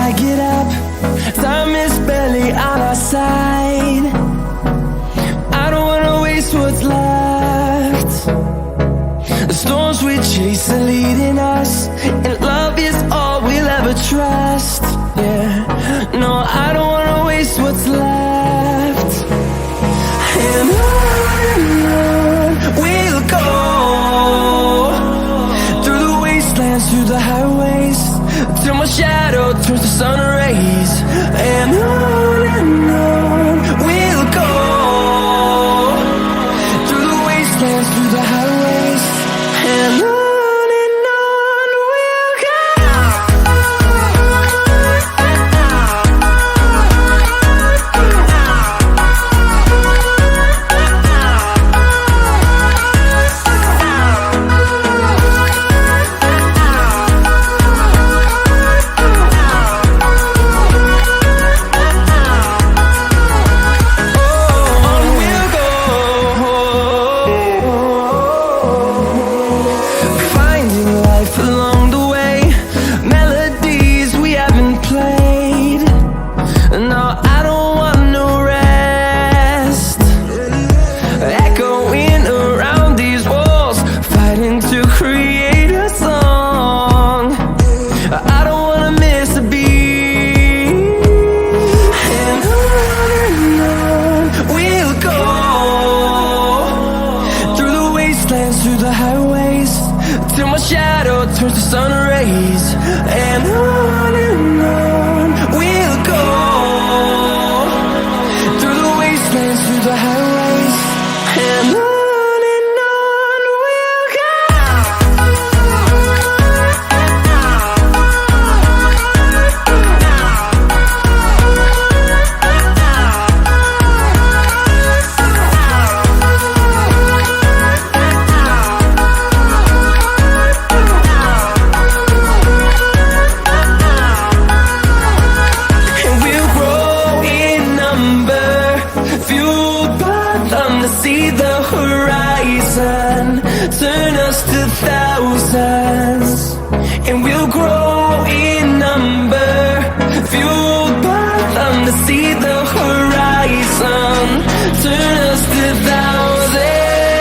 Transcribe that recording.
I get up, time is barely on our side. I don't wanna waste what's left. The storms we chase are leading us, and love is all we'll ever trust. Yeah, no, I don't wanna waste what's left. And on we'll go, through the wastelands, through the highways, till my shadow turns to sun rays. And on we'll go, through the wastelands, through the highways, and on we'll go. Through the highways, till my shadow turns to sun rays. And on we'll go, through the wastelands, through the highways, and on we'll go. To see the horizon turn us to thousands, and we'll grow